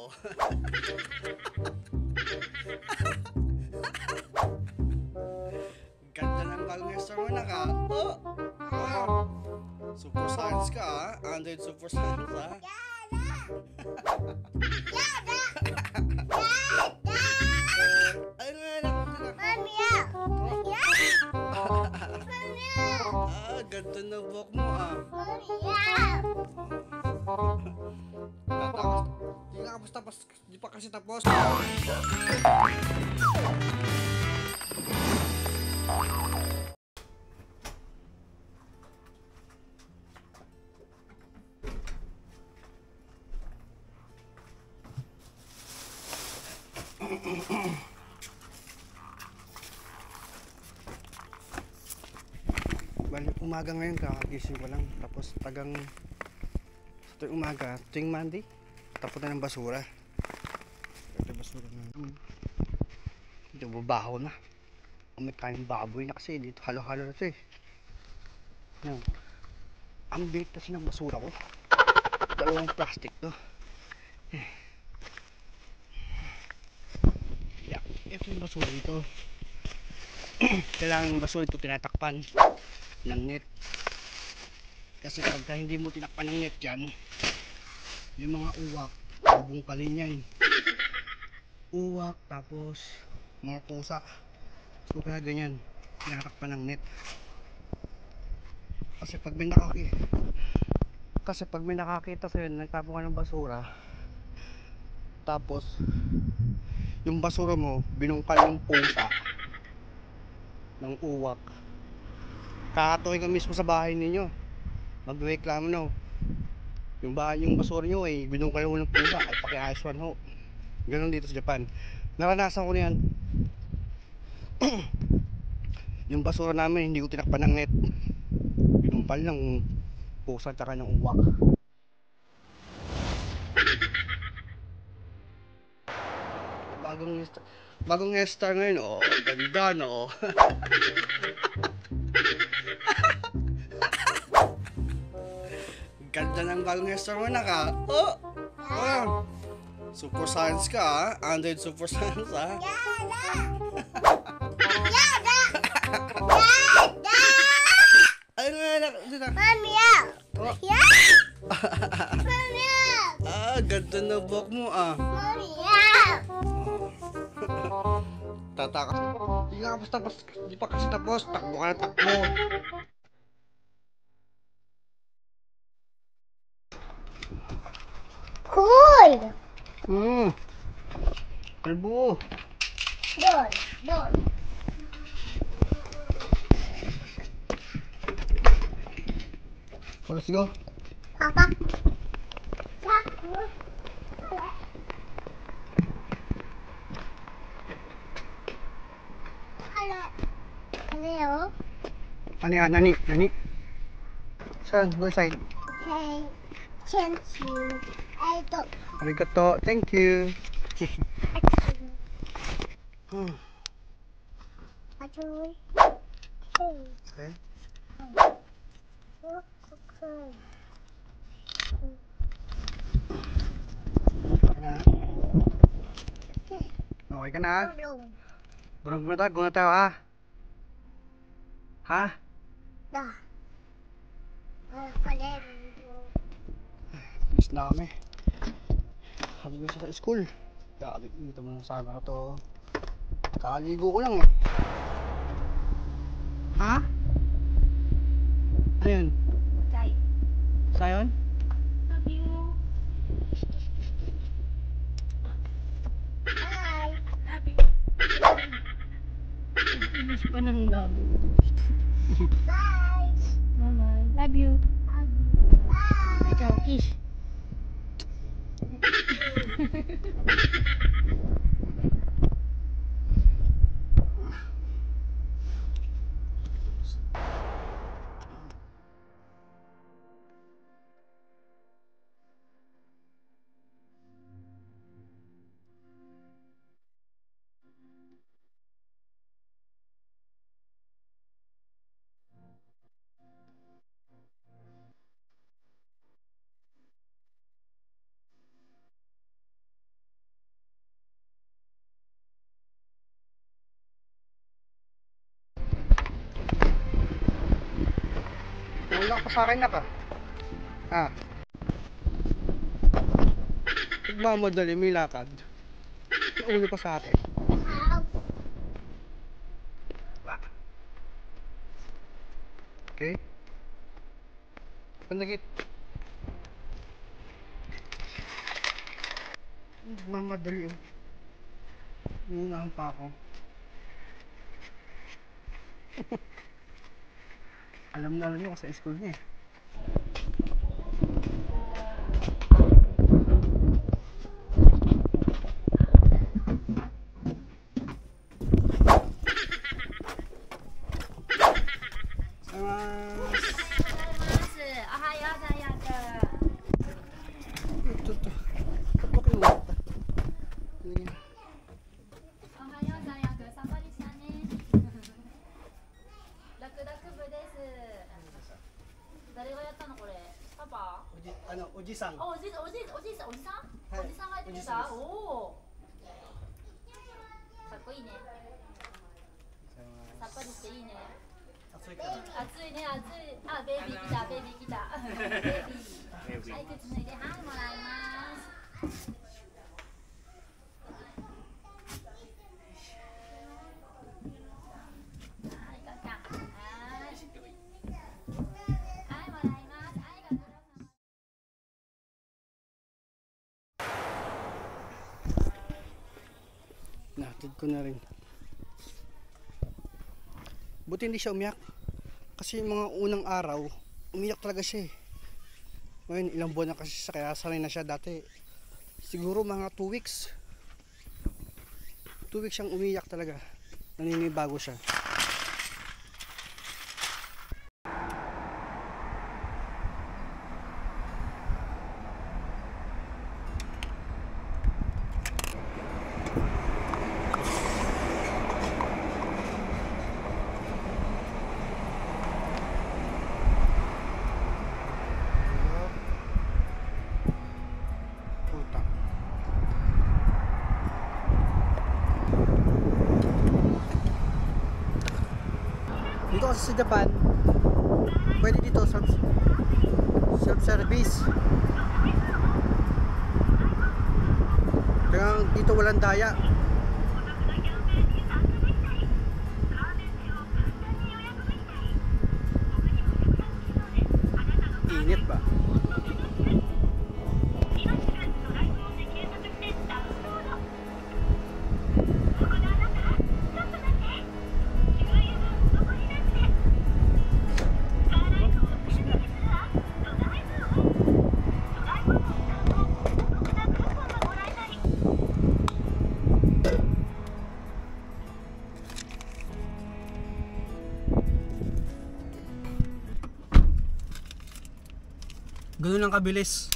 oh. Ganda ng bagong hairstyle mo na ka. Oh! Wow! Super science ka ha? Android super science ha? Ayun nga anak. Ganda ng buhok mo ah. Tatapos. Di nga tapos. Di pa kasi tapos. Bali, umaga ngayon kakagising ko lang. Tapos tagang tuwing umaga, tuwing Monday, tapos na ng basura. Ito basura na. Ito babaho na. May tayong baboy na kasi dito. Halo-halo na ito eh. Yan. Ang bigat kasi ng basura ko. Dalawang plastic to. Yeah. Ito yung basura dito. Kailangan yung basura ito tinatakpan ng net. Kasi pagka hindi mo tinakpan ng net yan, yung mga uwak, bubungkalin yan. Uwak, tapos mga pusa. So kaya ganyan, tinatakpan ng net. Kasi pag may nakakita sa'yo, nagtapon ka ng basura, tapos yung basura mo, binungkal ng pusa, ng uwak, kakatuhin ka mismo sa bahay ninyo, magreklamo no. Yung basura nyo ay binungkal mo ng pusa, ay pakiayos ho. Ganun dito sa Japan. Naranasan ko na yan. Yung basura namin hindi ko tinakpan ng net, binumpal ng pusa at ng uwak. Bagong hairstyle ngayon, oh, ganda no. Ganda ng bagong hairstyle mo na ka. Oh! Wow! Super science ka ha? Android super science ha? Ayun nga anak. Oh. Ganda ng buhok mo ah. Tatakas. Di nga tapos. Di pa kasi tapos. Takbo ka na takbo. Hoy! Kalbo. Doon. Let's go. Papa. Hello. Ano yan? Nani? Saan? Go side. Hey. Thank you. Arigato. Thank you. Actually. Okay. Okay ka na? Burong muna tayo. Guna tayo ha? Ha? Miss na kami. Sabi ko sa school. Dito mo na sana ka to. Kakaligo ko lang eh. Ha? Ano yun? Sayon? Love you. Bye. Love you. Inis pa ng love. Bye. Bye-bye. Love you. Bye. Ikaw, kiss. pa sa akin na ka. Ah. Nagmamadali, may lakad. Nauli pa sa akin. Okay. Pandagit. Nagmamadali oh. Nunahan pa ako. Alam na yun sa school niya eh. Ito. Kapag inulat pa. Halika. おはよう大学サンバリシャね。ラクダク部です。誰がやったのこれ？パパ？おじさん。あ、おじさん？はいおじさんがやってくれおじさんです。た？おお。かっこいいね。さっぱりしていいね。暑いから。暑いね、暑い。あ、ベイビー来た、ベイビー来た。ベイビー。はい、靴脱いで、はい、もらいます。はい、ガチャ。はい。はい、もらいます。はい、ガチャ。Nahatid ko na rin. Buti hindi siya umiyak. Kasi yung mga unang araw, umiyak talaga siya eh. Ngayon, ilang buwan na kasi siya, kaya sanay na siya dati. Siguro mga 2 weeks. 2 weeks siyang umiyak talaga. Naninibago siya. Puta. Dito kasi sa Japan, pwede dito self-service. Kaya dito walang daya. Init ba? Ganun lang kabilis.